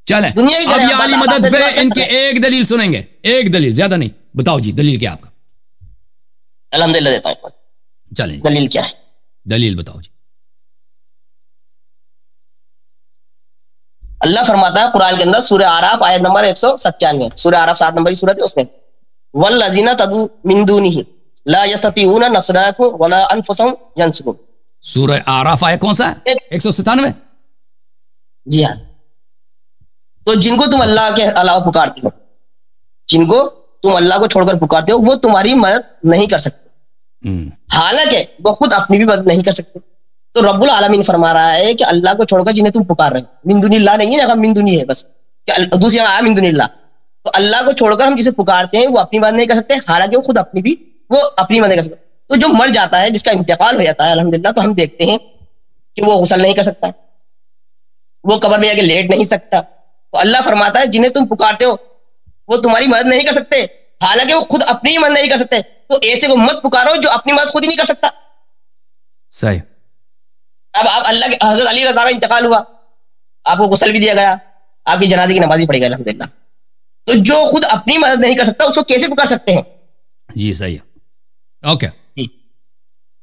چلیں دنیا کی اب یہ عالی مدد پہ ان کے ایک دلیل سنیں گے, ایک دلیل, زیادہ نہیں. بتاؤ جی دلیل کیا آپ کا؟ الحمدللہ دیتا ہوں. چلیں دلیل کیا ہے؟ دلیل بتاؤ جی. اللہ فرماتا ہے قرآن کے اندر سورہ اعراف آیت نمبر 197, سورہ اعراف 7 نمبر کی سورت ہے, اس میں والذین تدعون من دونہ لا یستطیعون نصرکم ولا انفسهم ینصرون. سورہ اعراف آیت کون سا ہے؟ 197. جی ہاں. تو جن کو تم اللہ کے علاوہ پکارتے ہو, جن کو تم اللہ کو چھوڑ کر پکارتے ہو, وہ تمہاری مدد نہیں کر سکتے, حالانکہ وہ خود اپنی بھی مدد نہیں کر سکتے. تو رب العالمین فرما رہا ہے کہ اللہ کو چھوڑ کر جنہیں تم پکار رہے ہو, من دون اللہ نہیں ہے, من دونی ہے بس, دوسری آیا من دون اللہ. تو اللہ کو چھوڑ کر ہم جسے پکارتے ہیں وہ اپنی مدد نہیں کر سکتے, حالانکہ وہ خود اپنی مدد نہیں کر سکتے. تو جو مر جاتا ہے, جس کا انتقال ہو جاتا ہے الحمدللہ, تو ہم دیکھتے ہیں کہ وہ غسل نہیں کر سکتا, وہ قبر میں جا کے لیٹ نہیں سکتا. تو اللہ فرماتا ہے جنہیں تم پکارتے ہو وہ تمہاری مدد نہیں کر سکتے, حالانکہ وہ خود اپنی مدد نہیں کر سکتے. تو ایسے کو مت پکارو جو اپنی مدد خود ہی نہیں کر سکتا. صحیح. اب آپ اللہ کے حضرت علی رضا کا انتقال ہوا, آپ کو غسل بھی دیا گیا, آپ کی جنازے کی نماز بھی پڑھی گئی الحمدللہ. تو جو خود اپنی مدد نہیں کر سکتا اس کو کیسے پکار سکتے ہیں؟ جی صحیح ہے. اوکے,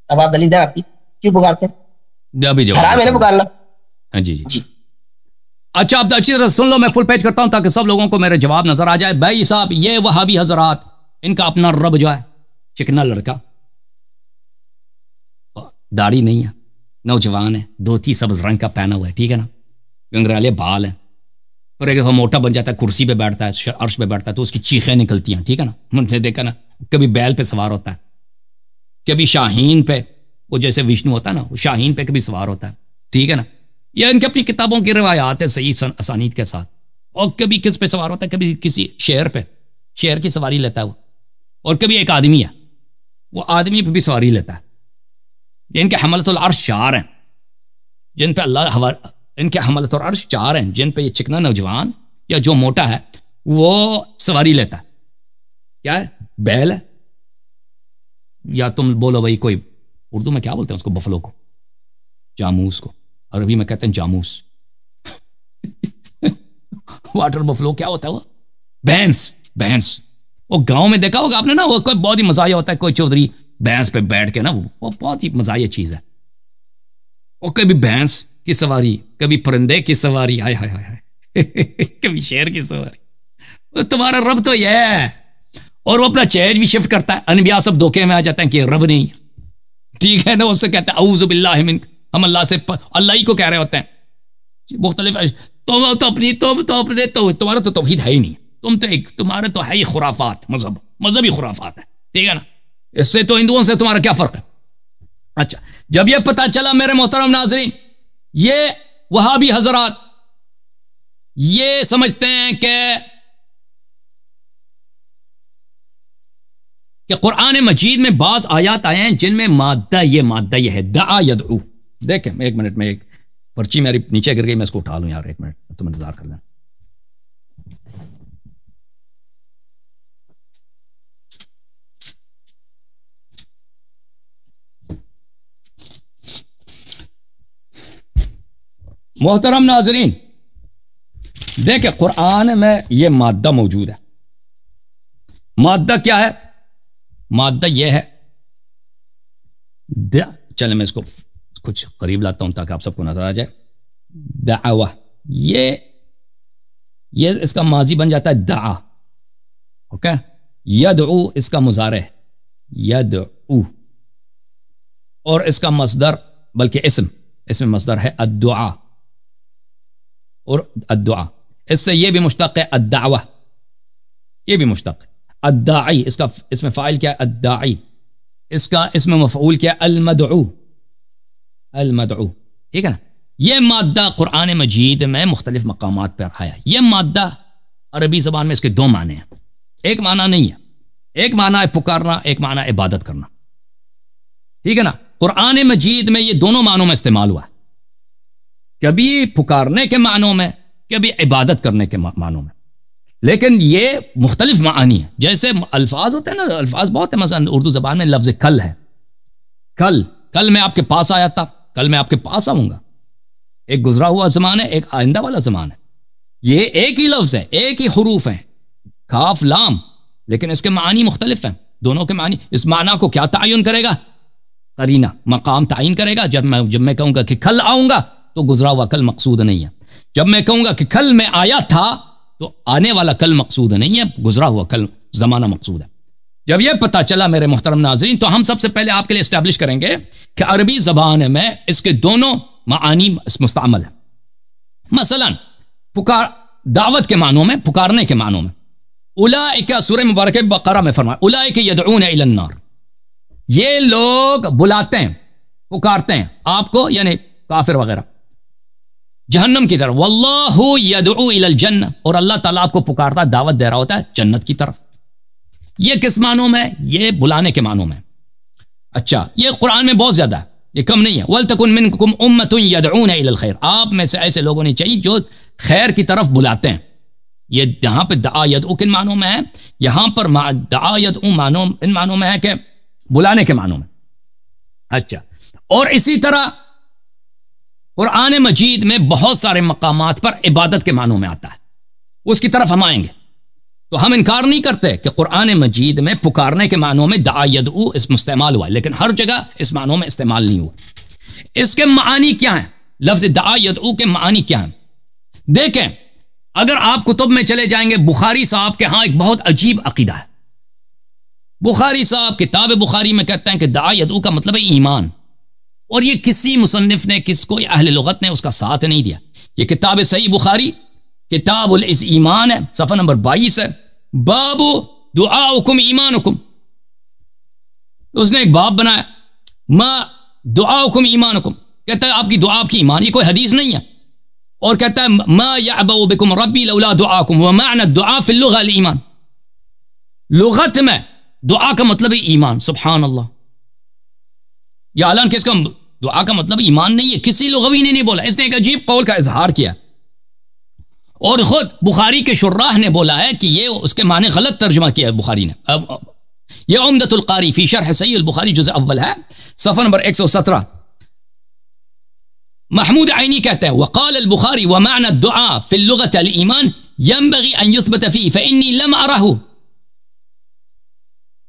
اب آپ دلیل دیں آپ کی کیوں پکارتے ہیں؟ ابھی جواب حرام ہے نا پکارنا. جی جی. اچھا آپ اچھی طرح سن لو, میں فل پیج کرتا ہوں تاکہ سب لوگوں کو میرے جواب نظر آ جائے. بھائی صاحب یہ وہابی حضرات, ان کا اپنا رب جو ہے چکنا لڑکا, داڑھی نہیں ہے, نوجوان ہے, دھوتی سبز رنگ کا پہنا ہوا ہے, ٹھیک ہے نا, گنگرالے بال ہیں, اور ایک موٹا بن جاتا ہے, کرسی پہ بیٹھتا ہے, عرش پہ بیٹھتا ہے, تو اس کی چیخیں نکلتی ہیں, ٹھیک ہے نا. ہم نے دیکھا نا, کبھی بیل پہ سوار ہوتا ہے, کبھی شاہین پہ, وہ جیسے وشنو ہوتا ہے نا, وہ شاہین پہ کبھی سوار ہوتا ہے, ٹھیک ہے نا. یہ ان کی اپنی کتابوں کی روایات ہے صحیح اسانید کے ساتھ. اور کبھی کس پہ سوار ہوتا ہے, کبھی کسی شیر پہ, شیر کی سواری لیتا ہے وہ, اور کبھی ایک آدمی ہے, وہ آدمی پہ بھی سواری لیتا ہے. ان کے حملۃ العرش 4 ہیں جن پہ ان کے حملۃ العرش 4 ہیں جن پہ یہ چکنا نوجوان یا جو موٹا ہے وہ سواری لیتا ہے. کیا ہے؟ بیل ہے, یا تم بولو بھائی کوئی اردو میں کیا بولتے ہیں اس کو, بفلو کو, جاموس کو, عربی میں کہتے ہیں جاموس. واٹر بفلو کیا ہوتا ہے وہ؟ بھینس. وہ گاؤں میں دیکھا ہوگا آپ نے نا, وہ کوئی بہت ہی مزاحیہ ہوتا ہے, کوئی چودھری بھینس پہ بیٹھ کے نا, وہ بہت ہی مزاحیہ چیز ہے. اور کبھی بھینس کی سواری, کبھی پرندے کی سواری, ہائے ہائے ہائے, کبھی شیر کی سواری. وہ تمہارا رب تو یہ ہے, اور وہ اپنا چہر بھی شفٹ کرتا ہے. انبیاء سب دھوکے میں آ جاتے ہیں کہ رب نہیں, ٹھیک ہے نا, اس سے کہتے ہیں اعوذ باللہ منک, ہم اللہ سے, اللہ ہی کو کہہ رہے ہوتے ہیں. مختلف تمہارا تو توحید ہے ہی نہیں, تمہارا تو ہے ہی خرافات, مذہبی خرافات ہے, ٹھیک ہے نا. اس سے تو ہندوؤں سے تمہارا کیا فرق ہے؟ اچھا, جب یہ پتا چلا میرے محترم ناظرین, یہ وہابی حضرات یہ سمجھتے ہیں کہ قرآن مجید میں بعض آیات آئے ہیں جن میں مادہ یہ ہے, دعا یدعو. دیکھیں ایک منٹ میں, ایک پرچی میری نیچے گر گئی, میں اس کو اٹھا لوں یار, ایک منٹ تم انتظار کر لیں. محترم ناظرین دیکھیں قرآن میں یہ مادہ موجود ہے. مادہ کیا ہے؟ مادہ یہ ہے, چلیں میں اس کو کچھ قریب لاتا ہوں تاکہ آپ سب کو نظر آ جائے. دعوہ, یہ اس کا ماضی بن جاتا ہے دعا, اوکے. یدعو اس کا مضارع ہے, یدعو, اور اس کا مصدر بلکہ اسم مصدر ہے الدعاء, اور الدعاء اس سے یہ بھی مشتق ہے الدعوہ, یہ بھی مشتق ہے. الداعی اس کا اسم فاعل کیا ہے؟ الداعی. اس کا اسم مفعول کیا ہے؟ المدعو, ٹھیک ہے نا. یہ مادہ قرآن مجید میں مختلف مقامات پر آیا. یہ مادہ عربی زبان میں اس کے 2 معنی ہیں, ایک معنی نہیں ہے. ایک معنی ہے پکارنا, ایک معنی ہے عبادت کرنا, ٹھیک ہے نا. قرآن مجید میں یہ دونوں معنوں میں استعمال ہوا ہے, کبھی پکارنے کے معنوں میں, کبھی عبادت کرنے کے معنوں میں. لیکن یہ مختلف معانی ہیں. جیسے الفاظ ہوتے ہیں نا, الفاظ بہت ہیں. مثلا اردو زبان میں لفظ کل ہے, کل میں آپ کے پاس آیا تھا, کل میں آپ کے پاس آؤں گا. ایک گزرا ہوا زمان ہے, ایک آئندہ والا زمان ہے. یہ ایک ہی لفظ ہے، ایک ہی حروف ہیں، کاف لام، لیکن اس کے معنی مختلف ہیں، دونوں کے معنی. اس معنی کو کیا تعین کرے گا؟ قرینہ، مقام تعین کرے گا. جب میں کہوں گا کہ کل آؤں گا تو گزرا ہوا کل مقصود نہیں ہے. جب میں کہوں گا کہ کل میں آیا تھا تو آنے والا کل مقصود نہیں ہے، گزرا ہوا کل زمانہ مقصود ہے. جب یہ پتہ چلا میرے محترم ناظرین، تو ہم سب سے پہلے آپ کے لیے اسٹیبلش کریں گے کہ عربی زبان میں اس کے دونوں معانی مستعمل ہیں. مثلا دعوت کے معنوں میں، پکارنے کے معنوں میں، اولئک، سورہ مبارکہ بقرہ میں فرمایا اولئک یدعون الی النار، یہ لوگ بلاتے ہیں، پکارتے ہیں آپ کو، یعنی کافر وغیرہ، جہنم کی طرف. واللہ یدعو الی الجنہ، اور اللہ تعالیٰ آپ کو پکارتا، دعوت دے رہا ہوتا ہے جنت کی طرف. یہ کس معنوں میں؟ یہ بلانے کے معنوں میں. اچھا، یہ قرآن میں بہت زیادہ ہے، یہ کم نہیں ہے. وَلْتَكُن مِّنكُمْ أُمَّةٌ يَدْعُونَ إِلَى الْخَيْرِ، آپ میں سے ایسے لوگ ہونے چاہیے جو خیر کی طرف بلاتے ہیں. یہ یہاں پہ دعا یدعو کن معنوں میں ہے؟ یہاں پر دعا یدعو ان معنوں میں ہے کہ بلانے کے معنوں میں. اچھا، اور اسی طرح قرآن مجید میں بہت سارے مقامات پر عبادت کے معنوں میں آتا ہے، اس کی طرف ہم آئیں گے. تو ہم انکار نہیں کرتے کہ قرآن مجید میں پکارنے کے معنوں میں دعا یدعو اسم استعمال ہوا ہے، لیکن ہر جگہ اس معنوں میں استعمال نہیں ہوا. اس کے معنی کیا ہیں؟ لفظ دعا یدعو کے معنی کیا ہیں؟ دیکھیں، اگر آپ کتب میں چلے جائیں گے، بخاری صاحب کے ہاں ایک بہت عجیب عقیدہ ہے. بخاری صاحب کتاب بخاری میں کہتے ہیں کہ دعا یدعو کا مطلب ہے ایمان، اور یہ کسی مصنف نے، کوئی اہل لغت نے اس کا ساتھ نہیں دیا. یہ کتاب صحیح بخاری کتاب الایمان ہے، صفحہ نمبر 22 ہے، باب دعاؤکم ایمانکم. اس نے ایک باب بنایا، ما دعاؤکم ایمانکم، کہتا ہے آپ کی دعا آپ کی ایمان. یہ کوئی حدیث نہیں ہے. اور کہتا ہے ما یعبأ بکم ربی لولا دعاکم، ومعنى الدعاء فی اللغة الایمان، لغت میں دعا کا مطلب ہے ایمان. سبحان اللہ، یا اعلان کہ اس کا دعا کا مطلب ایمان نہیں ہے، کسی لغوی نے نہیں بولا. اس نے ایک عجیب قول کا اظہار کیا، اور خود بخاری کے شراح نے بولا ہے کہ یہ اس کے معنی غلط ترجمہ کیا ہے بخاری نے. یہ عمدۃ القاری فی شرح صحیح البخاری جزء اول ہے، صفحہ نمبر 117. محمود عینی کہتے ہیں وقال البخاری ومعنى الدعاء في اللغة الإيمان ينبغي أن يثبت فيه فإني لم أره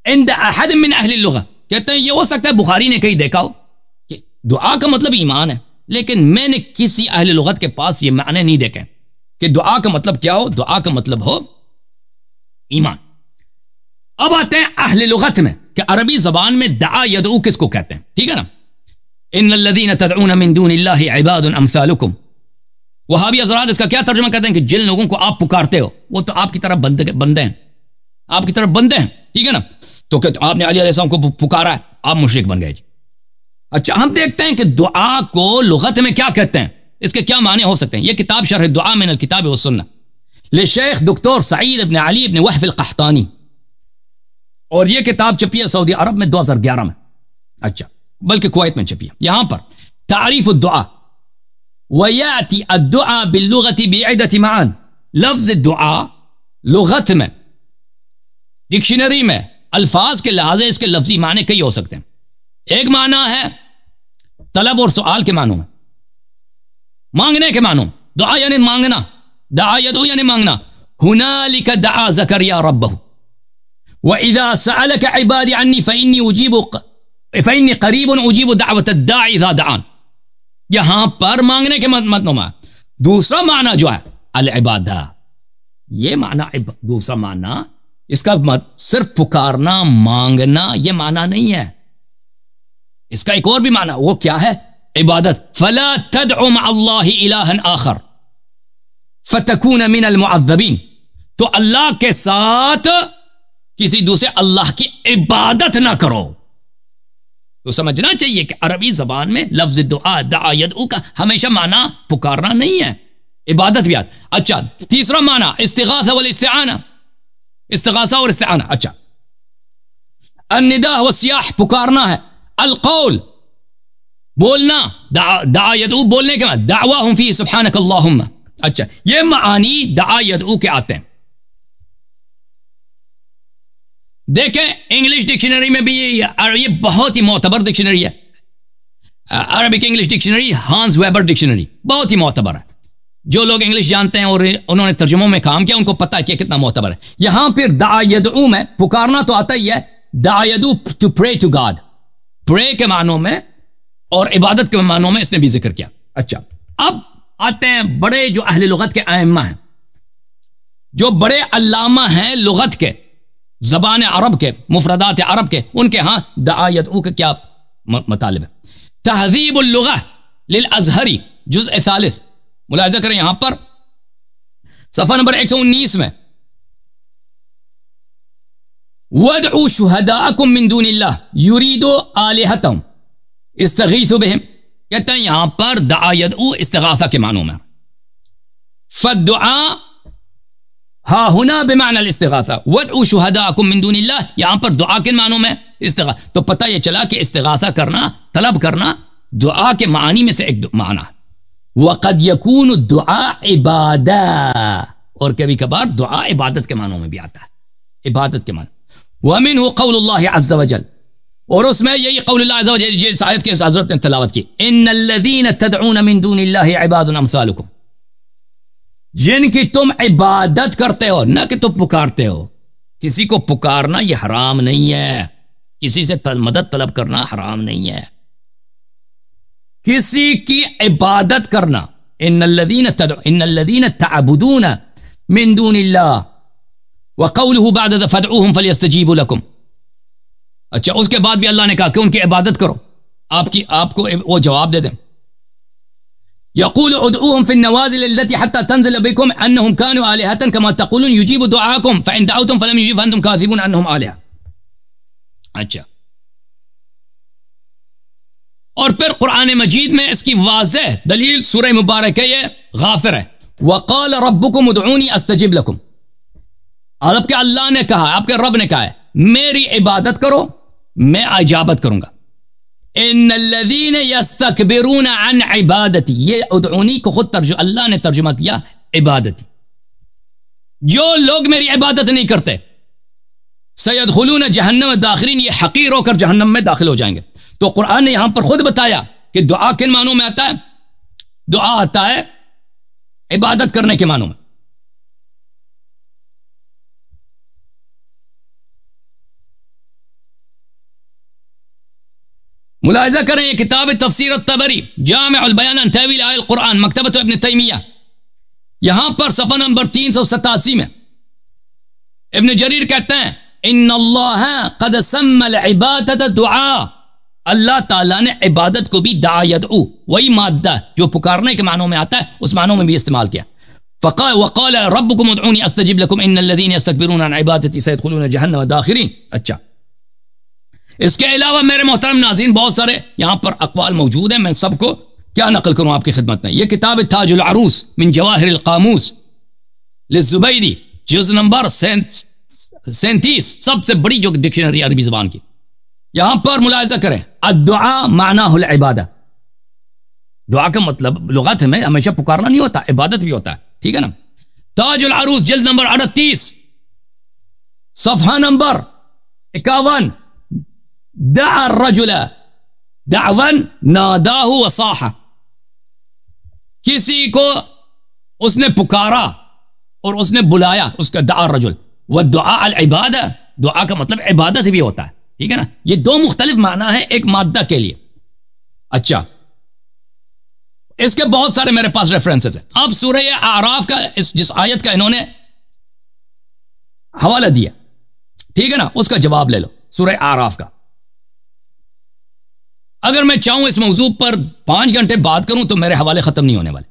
عند أحد من أهل اللغة. کہتے ہیں یہ ہو سکتا ہے بخاری نے کہیں دیکھا ہو کہ دعا کا مطلب ایمان ہے، لیکن میں نے کسی اہل لغت کے پاس یہ معنی نہیں دیکھے کہ دعا کا مطلب کیا ہو، دعا کا مطلب ہو ایمان. اب آتے ہیں اہل لغت میں کہ عربی زبان میں دعا یدعو کس کو کہتے ہیں. ٹھیک ہے نا؟ ان الذین تدعون من دون اللہ عباد امثالکم. وہابی حضرات اس کا کیا ترجمہ کرتے ہیں کہ جن لوگوں کو آپ پکارتے ہو وہ تو آپ کی طرف بندے ہیں، آپ کی طرف بندے ہیں. ٹھیک ہے نا؟ تو کہ آپ نے علی علیہ السلام کو پکارا ہے، آپ مشرک بن گئے جی. اچھا، ہم دیکھتے ہیں کہ دعا کو لغت میں کیا کہتے ہیں، اس کے کیا معنی ہو سکتے ہیں. یہ کتاب شرح دعا من الکتاب والسنہ لشیخ دکتور سعید ابن علی ابن وحف القحطانی، اور یہ کتاب چھپی ہے سعودی عرب میں 2011 میں. اچھا، بلکہ کویت میں چھپی ہے. یہاں پر تعریف الدعا، ویاتی الدعا باللغت بعدۃ معان. لفظ دعا لغت میں، ڈکشنری میں الفاظ کے لحاظ سے اس کے لفظی معنی کئی ہو سکتے ہیں. ایک معنی ہے طلب اور سوال کے معنوں میں، مانگنے کے معنوں. دعا یعنی مانگنا، دعا یدعو یعنی مانگنا. ہنالک دعا زکریا ربہ وَإِذَا سَأَلَكَ عِبَادِ عَنِّي فَإِنِّي قَرِيبٌ أُجِيبُ دَعْوَةَ الدَّاعِ إِذَا دَعَانِ. یہاں پر مانگنے کے مطلب میں دوسرا معنی جو ہے العبادہ، یہ معنی دوسرا معنی، اس کا صرف پکارنا مانگنا یہ معنی نہیں ہے. اس کا ایک اور بھی معنی، وہ کیا ہے؟ عبادت. فَلَا تَدْعُ مَعَ اللَّهِ إِلَٰهًا آخر فَتَكُونَ مِنَ الْمُعَذَّبِينَ. تو اللہ کے ساتھ کسی دوسرے اللہ کی عبادت نہ کرو. تو سمجھنا چاہیے کہ عربی زبان میں لفظ دعا دعا یدعو کا ہمیشہ معنی پکارنا نہیں ہے، عبادت بھی آتا. اچھا، تیسرا معنی استغاثہ والاستعانہ، استغاثہ اور استعانہ. اچھا، النداء والسیاح پکارنا ہے. القول بولنا، دعا یدعو بولنے کے بعد دعواہم فی سبحانک اللہم. اچھا، یہ معانی دعا یدعو کے آتے ہیں. دیکھیں انگلش ڈکشنری میں بھی یہ بہت ہی معتبر ڈکشنری ہے، Arabic English dictionary, ہانس Weber dictionary, بہت ہی معتبر ہے. جو لوگ انگلش جانتے ہیں اور انہوں نے ترجموں میں کام کیا ان کو پتا ہے کہ کتنا معتبر ہے. یہاں پھر دعا یدعو میں پکارنا تو آتا ہی ہے, دعا یدعو ٹو پرے ٹو گاڈ, پرے کے معنوں میں اور عبادت کے معنوں میں اس نے بھی ذکر کیا. اچھا, اب آتے ہیں بڑے جو اہل لغت کے ائمہ ہیں, جو بڑے علامہ ہیں لغت کے, زبان عرب کے, مفردات عرب کے, ان کے ہاں دعا یدعو کا کیا مطالب ہے. تہذیب اللغہ للازہری جزء ثالث, ملاحظہ کریں یہاں پر صفحہ نمبر 119 میں, وَادْعُوا شُهَدَاءَكُم مِّن دُونِ اللَّهِ يُرِيدُوا آلِهَتَهُمْ اسْتَغِيثُوا بِهِمْ. کہتے ہیں یہاں پر دعا یدعو استغاثہ کے معنوں میں, فالدعاء ہا ہنا بمعنى الاستغاثہ, وَادْعُوا شُهَدَاءَكُم مِّن دُونِ اللَّهِ یہاں پر دعا کے معنوں میں استغاثہ. تو پتہ یہ چلا کہ استغاثہ کرنا, طلب کرنا دعا کے معنی میں سے ایک معنی. وَقَدْ يَكُونُ الدُّعَاء عِبَادَةً, اور کبھی کبھار دعا عبادت کے معنوں میں بھی آتا ہے, عبادت کے معنی. وَمِنْهُ قَوْلُ اللَّهِ عَزَّ وَجَلَّ, اور اس میں یہی قول اللہ عز و جل جس آیت کے حضرت نے تلاوت کی, ان الذین تدعون من دون اللہ عباد امثالکم, جن کی تم عبادت کرتے ہو, نہ کہ تم پکارتے ہو. کسی کو پکارنا یہ حرام نہیں ہے, کسی سے مدد طلب کرنا حرام نہیں ہے, کسی کی عبادت کرنا. ان الذین تعبدون من دون اللہ وقوله بعد فادعوهم فلیستجیبوا لکم. اچھا, اس کے بعد بھی اللہ نے کہا کہ ان کی عبادت کرو, آپ کو وہ جواب دے دیں. یقول ادعوهم في النوازل التي حتى تنزل بكم انهم كانوا آلهة كما تقولون يجيب دعاءكم فإن دعوتم فلم يجيب فأنتم كاذبون انهم آلهة. اچھا, اور پھر قرآن مجید میں اس کی واضح دلیل سورہ مبارکہ یہ غافر ہے, وقال ربكم ادعوني استجب لكم. آپ کے اللہ نے کہا, آپ کے رب نے کہا ہے میری عبادت کرو میں اجابت کروں گا. ان الذین یستکبرون عن عبادتی, یہ ادعونی کو خود اللہ نے ترجمہ کیا عبادتی, جو لوگ میری عبادت نہیں کرتے سیدخلون جہنم داخرین, یہ حقیر ہو کر جہنم میں داخل ہو جائیں گے. تو قرآن نے یہاں پر خود بتایا کہ دعا کن معنوں میں آتا ہے, دعا آتا ہے عبادت کرنے کے معنوں میں. ملاحظہ کریں یہ کتاب تفسیر الطبری جامع البیان عن تاویل آیات القرآن مکتبۃ ابن تیمیہ, یہاں پر صفحہ نمبر 387 میں ابن جریر کہتے ہیں ان اللہ قد سمى العبادۃ دعاء, اللہ تعالیٰ نے عبادت کو بھی دعا یدعو, وہی مادہ جو پکارنے کے معنوں میں آتا ہے اس معنوں میں بھی استعمال کیا. وقال ربکم ادعونی استجب لکم ان الذین یستکبرون عن عبادتی سیدخلون جہنم داخرین. اچھا, اس کے علاوہ میرے محترم ناظرین بہت سارے یہاں پر اقوال موجود ہیں, میں سب کو کیا نقل کروں آپ کی خدمت میں. یہ کتاب تاج العروس من جواہر القاموس للزبیدی جز نمبر 37, سب سے بڑی جو ڈکشنری عربی زبان کی. یہاں پر ملاحظہ کریں الدعاء معناہ العبادہ, دعا کا مطلب لغت میں ہمیشہ پکارنا نہیں ہوتا, عبادت بھی ہوتا ہے, ٹھیک ہے نا. تاج العروس جلد نمبر 38 صفحہ نمبر 51, دعا الرجل دعوا ناداہ وصاح, کسی کو اس نے پکارا اور اس نے بلایا, اس کا دعا الرجل. والدعاء العبادہ, دعا کا مطلب عبادت بھی ہوتا ہے, ٹھیک ہے نا. یہ دو مختلف معنی ہیں ایک مادہ کے لیے. اچھا, اس کے بہت سارے میرے پاس ریفرنسز ہیں. اب سورہ اعراف کا جس آیت کا انہوں نے حوالہ دیا, ٹھیک ہے نا, اس کا جواب لے لو. سورہ اعراف کا اگر میں چاہوں اس موضوع پر 5 گھنٹے بات کروں تو میرے حوالے ختم نہیں ہونے والے.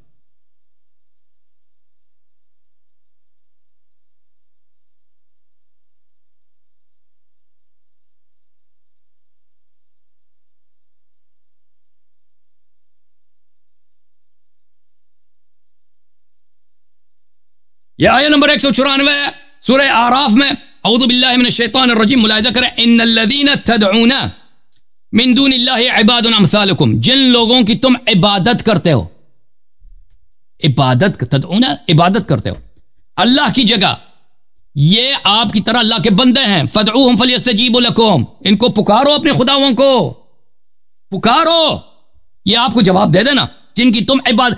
یہ آیت نمبر 194 سورہ اعراف میں, اعوذ باللہ من الشیطان الرجیم. ملاحظہ کریں ان الذین تدعون من دون اللہ عباد امثالکم, جن لوگوں کی تم عبادت کرتے ہو, عبادت تدعون عبادت کرتے ہو اللہ کی جگہ, یہ آپ کی طرح اللہ کے بندے ہیں. فدعوہم فلیستجیبوا لکم, ان کو پکارو, اپنے خداؤں کو پکارو, یہ آپ کو جواب دے دینا. جن کی تم عبادت,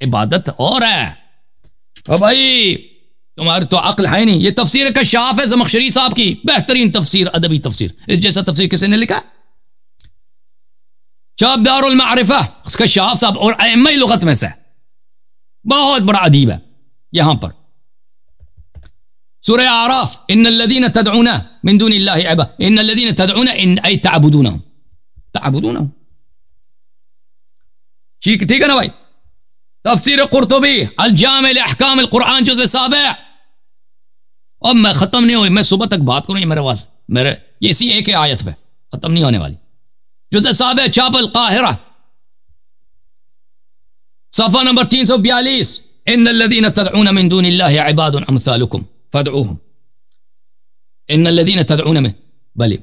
عبادت اور ہے. او بھائی تمہاری تو عقل ہے نہیں. یہ تفسیر کشاف ہے زمخشری صاحب کی, بہترین تفسیر, ادبی تفسیر. اس جیسا تفسیر کسی نے لکھا؟ شابدار المعرفہ کشاف صاحب, اور ائمہ لغت میں سے بہت بڑا ادیب ہے. یہاں پر سورہ اعراف, ان الذین تدعون من دون اللہ عباد, ان الذین تدعون ان ای تعبدونہم, تعبدونہم. ٹھیک ہے نا بھائی. تفسیر قرطبی الجامع لاحکام القرآن جزء 7. اب میں ختم نہیں ہوئی, میں صبح تک بات کروں, یہ میرے پاس میرے یہ اسی ایک آیت پہ ختم نہیں ہونے والی. جزء 7 چھاپ القاہرہ صفحہ نمبر 342, ان الذین تدعون من دون اللہ عباد امثالکم فادعوهم, ان الذین تدعون من بلی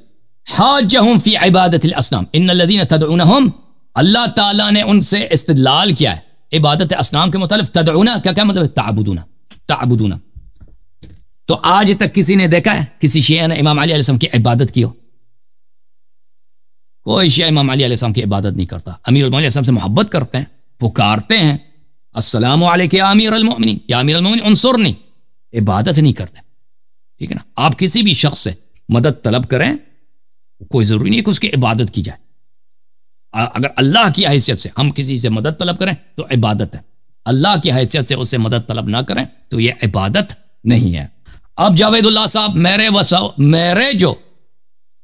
حاجہم فی عبادت الاصنام, ان الذین تدعونہم, اللہ تعالیٰ نے ان سے استدلال کیا ہے عبادت اصنام کے متعلق. تدعونا کیا مطلب؟ تعبدونا. تو آج تک کسی نے دیکھا ہے کسی شیعہ نے امام علی علیہ السلام کی عبادت کی ہو؟ کوئی شیعہ امام علی علیہ السلام کی عبادت نہیں کرتا. امیر المومنین علیہ السلام سے محبت کرتے ہیں, پکارتے ہیں السلام علیک یا امیر المومنین, یا امیر المومنین انصرنی, عبادت نہیں کرتے. ٹھیک ہے نا. آپ کسی بھی شخص سے مدد طلب کریں, کوئی ضروری نہیں کہ اس کی عبادت کی جائے. اگر اللہ کی حیثیت سے ہم کسی سے مدد طلب کریں تو عبادت ہے, اللہ کی حیثیت سے اس سے مدد طلب نہ کریں تو یہ عبادت نہیں ہے. اب جاوید اللہ صاحب, میرے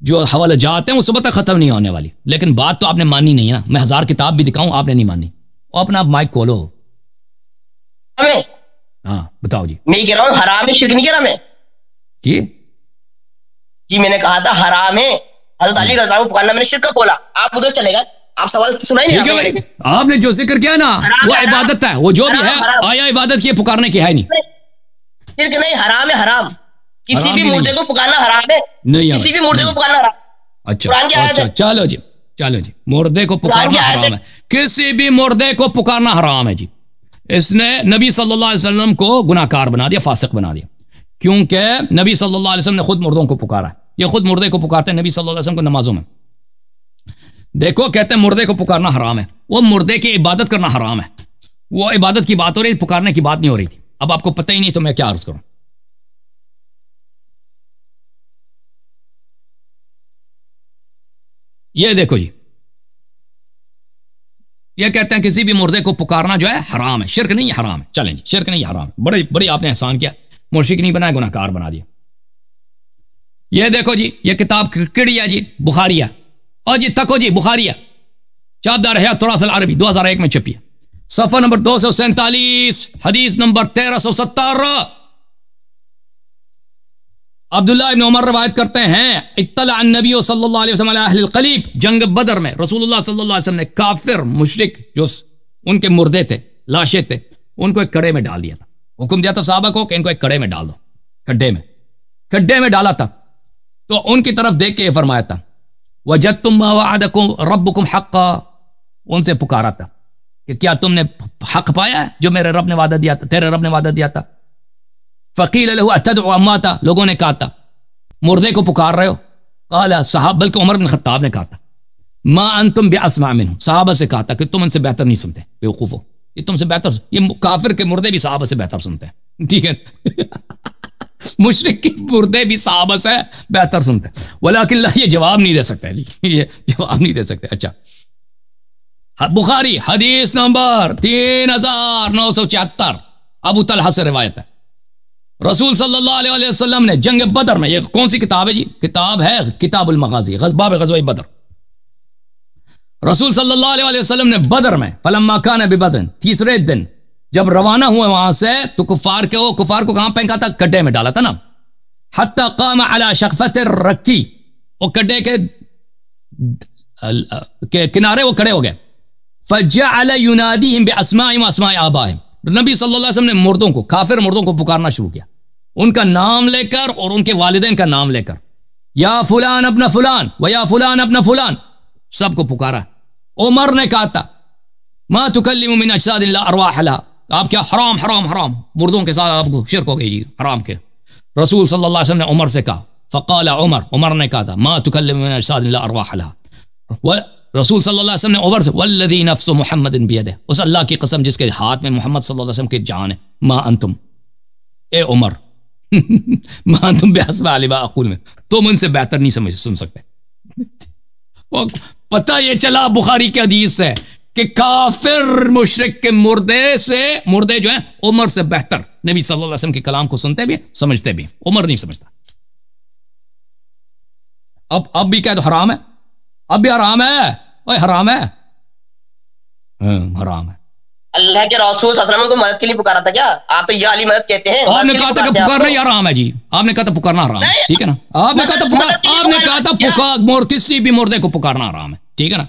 جو حوالہ جات ہیں وہ صبح تک ختم نہیں ہونے والی, لیکن بات تو آپ نے مانی نہیں ہے نا. میں 1000 کتاب بھی دکھاؤں, آپ نے نہیں مانی. وہ اپنا مائک کھولو. ہاں بتاؤ جی. میں کہہ رہا ہوں حرام ہے, شرک نہیں کہہ رہا میں. جی میں نے کہا تھا حرام ہے حضرت علی رضا کو پکارنا, میں نے شرک کا بولا. آپ ادھر چلے گا, آپ سوال سنا ہی نہیں. آپ نے جو ذکر کیا نا وہ عبادت ہے, وہ جو بھی ہے آیا عبادت کی, پکارنے کی ہے نہیں. شرک نہیں, حرام ہے. حرام کسی بھی مردے کو پکارنا حرام ہے, کسی بھی مردے کو پکارنا حرام. اچھا چلو جی, مردے کو پکارنا حرام ہے, کسی بھی مردے کو پکارنا حرام ہے جی. اس نے نبی صلی اللہ علیہ وسلم کو گناہ کار بنا دیا, فاسق بنا دیا, کیونکہ نبی صلی اللہ علیہ وسلم نے خود مردوں کو پکارا. یہ خود مردے کو پکارتے ہیں نبی صلی اللہ علیہ وسلم کو نمازوں میں. دیکھو کہتے ہیں مردے کو پکارنا حرام ہے, وہ مردے کی عبادت کرنا حرام ہے. وہ عبادت کی بات ہو رہی, پکارنے کی بات نہیں ہو رہی تھی. اب آپ کو پتہ ہی نہیں تو میں کیا عرض کروں. یہ دیکھو جی, یہ کہتے ہیں کسی بھی مردے کو پکارنا جو ہے حرام ہے, شرک نہیں حرام ہے. چلیں جی, شرک نہیں حرام ہے, بڑی آپ نے احسان کیا, مرشد نہیں بنایا, گناہ کار بنا دیا. یہ دیکھو جی, یہ کتاب کڑی ہے جی, بخاری ہے. اور جی تکو جی بخاری ہے, چابدار حیات تراث العربی 2001 میں چھپی ہے, صفحہ نمبر 247, حدیث نمبر 1370. عبداللہ ابن عمر روایت کرتے ہیں, اطلع النبی صلی اللہ علیہ وسلم علی اہل القلیب, جنگ بدر میں رسول اللہ صلی اللہ علیہ وسلم نے کافر مشرک جو ان کے مردے تھے, لاشیں تھے, ان کو ایک کڑے میں ڈال دیا تھا. حکم دیا تھا صحابہ کو کہ ان کو ایک کڑے میں ڈال دو, کھڈے میں ڈالا تھا. تو ان کی طرف دیکھ کے یہ فرمایا تھا, وجدتم ما وعدکم ربکم حقا, ان سے پکارا تھا کہ کیا تم نے حق پایا ہے جو میرے رب نے وعدہ دیا تھا, تیرے رب نے وعدہ دیا تھا. فقیل له اتدعو امواتا, لوگوں نے کہا تھا مردے کو پکار رہے ہو. قال صحابہ, بلکہ عمر بن خطاب نے کہا تھا, ما انتم باسمع منهم, صحابہ سے کہا تھا کہ تم ان سے بہتر نہیں سنتے, بیوقوفو, یہ تم سے بہتر, یہ کافر کے مردے بھی صحابہ سے بہتر سنتے ہیں. ٹھیک ہے, مشرک کے مردے بھی صحابہ سے بہتر سنتے ہیں. ولیکن اللہ یہ جواب نہیں دے سکتے, یہ جواب نہیں دے سکتے. اچھا, بخاری حدیث نمبر 3974, ابو طلحہ سے روایت ہے, رسول صلی اللہ علیہ وسلم نے جنگ بدر میں, یہ کون سی کتاب ہے جی؟ کتاب ہے کتاب المغازی, باب غزوہ بدر. رسول صلی اللہ علیہ وسلم نے بدر میں, فلما کان ببدر, تیسرے دن جب روانہ ہوئے وہاں سے, تو کفار کو کہاں پھینکا تھا؟ کڈے میں ڈالا تھا نا. حتی قام علی شقفت الرکی, وہ کڈے کے کنارے وہ کھڑے ہو گئے. فجعل ینادیہم باسمائہم واسماء آبائہم, نبی صلی اللہ علیہ وسلم نے مردوں کو, کافر مردوں کو پکارنا شروع کیا, ان کا نام لے کر اور ان کے والدین کا نام لے کر, یا فلان ابن فلان و یا فلان ابن فلان, سب کو پکارا. عمر نے کہا تھا, ما تکلم من اجساد لا ارواح لها, آپ کیا حرام حرام حرام, مردوں کے ساتھ آپ کو شرک ہو گئی جی, حرام کے. رسول صلی اللہ علیہ وسلم نے عمر سے کہا, فقال عمر نے کہا تھا, ما تکلم من اجساد لا ارواح لها, رسول صلی اللہ علیہ وسلم نے عمر سے والذی نفس محمد بیدہ، اس اللہ کی قسم جس کے ہاتھ میں محمد صلی اللہ علیہ وسلم کی جان ہے، ما انتم اے عمر ما انتم بحسب علما اقول میں، تم ان سے بہتر نہیں سن سکتے. پتہ یہ چلا بخاری کی حدیث سے کہ کافر مشرک کے مردے جو ہیں عمر سے بہتر نبی صلی اللہ علیہ وسلم کے کلام کو سنتے بھی سمجھتے بھی. عمر نہیں سمجھتا. اب بھی کہہ دو حرام ہے، اب بھی حرام ہے، اوے حرام ہے، حرام ہے. اللہ کے رسول صلی اللہ علیہ وسلم کو مدد کے لیے پکارا تھا کیا؟ آپ تو یا علی مدد کہتے ہیں. آپ نے کہا تھا کہ پکارنا ہی حرام ہے جی، آپ نے کہا تھا پکارنا حرام ہے، ٹھیک ہے نا. آپ نے کہا تھا کسی بھی مردے کو پکارنا حرام ہے، ٹھیک ہے نا.